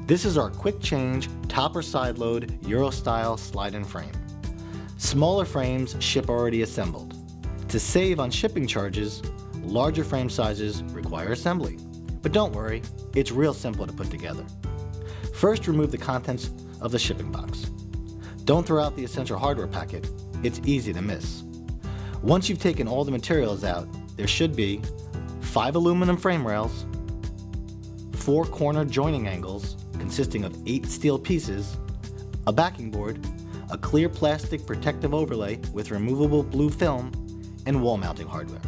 This is our quick change top or side load Euro style slide-in frame. Smaller frames ship already assembled. To save on shipping charges, larger frame sizes require assembly. But don't worry, it's real simple to put together. First, remove the contents of the shipping box. Don't throw out the essential hardware packet, it's easy to miss. Once you've taken all the materials out, there should be 5 aluminum frame rails, 4 corner joining angles consisting of 8 steel pieces, a backing board, a clear plastic protective overlay with removable blue film, and wall mounting hardware.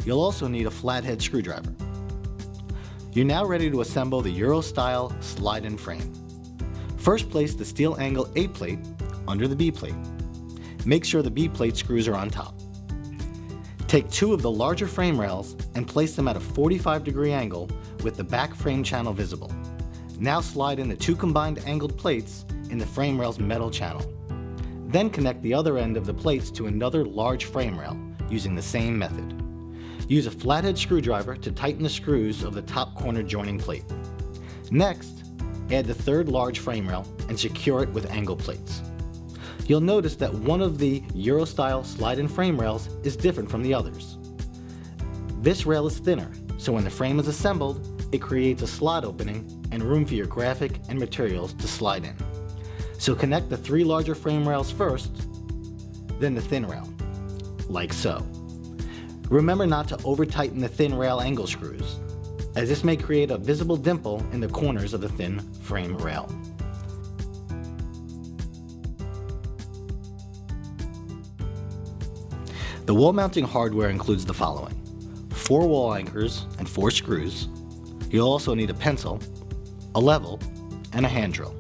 You'll also need a flathead screwdriver. You're now ready to assemble the Euro style slide-in frame. First, place the steel angle A plate under the B plate. Make sure the B plate screws are on top. Take 2 of the larger frame rails and place them at a 45-degree angle with the back frame channel visible. Now slide in the 2 combined angled plates in the frame rail's metal channel. Then connect the other end of the plates to another large frame rail using the same method. Use a flathead screwdriver to tighten the screws of the top corner joining plate. Next, add the 3rd large frame rail and secure it with angle plates. You'll notice that one of the Euro style slide-in frame rails is different from the others. This rail is thinner, so when the frame is assembled, it creates a slot opening and room for your graphic and materials to slide in. So connect the 3 larger frame rails first, then the thin rail, like so. Remember not to over-tighten the thin rail angle screws, as this may create a visible dimple in the corners of the thin frame rail. The wall mounting hardware includes the following: 4 wall anchors and 4 screws. You'll also need a pencil, a level, and a hand drill.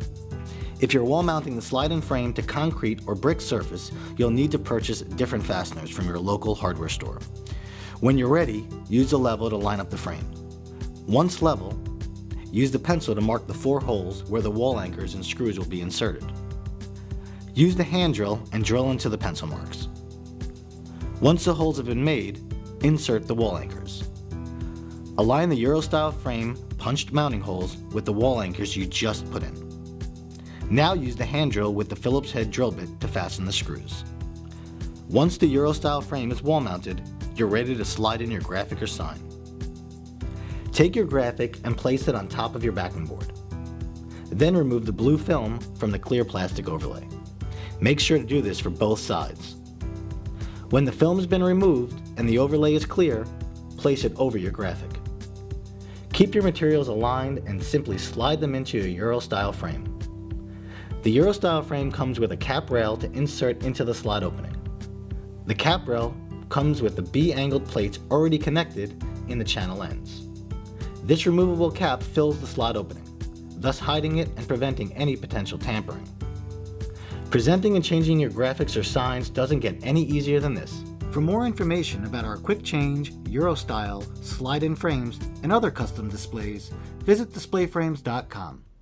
If you're wall mounting the slide-in frame to concrete or brick surface, you'll need to purchase different fasteners from your local hardware store. When you're ready, use the level to line up the frame. Once level, use the pencil to mark the 4 holes where the wall anchors and screws will be inserted. Use the hand drill and drill into the pencil marks. Once the holes have been made, insert the wall anchors. Align the Euro style frame punched mounting holes with the wall anchors you just put in. Now use the hand drill with the Phillips head drill bit to fasten the screws. Once the Euro style frame is wall mounted, you're ready to slide in your graphic or sign. Take your graphic and place it on top of your backing board. Then remove the blue film from the clear plastic overlay. Make sure to do this for both sides. When the film has been removed and the overlay is clear, place it over your graphic. Keep your materials aligned and simply slide them into your Euro style frame. The Euro style frame comes with a cap rail to insert into the slot opening. The cap rail comes with the B-angled plates already connected in the channel ends. This removable cap fills the slot opening, thus hiding it and preventing any potential tampering. Presenting and changing your graphics or signs doesn't get any easier than this. For more information about our quick change, Euro style, slide-in frames, and other custom displays, visit DisplayFrames.com.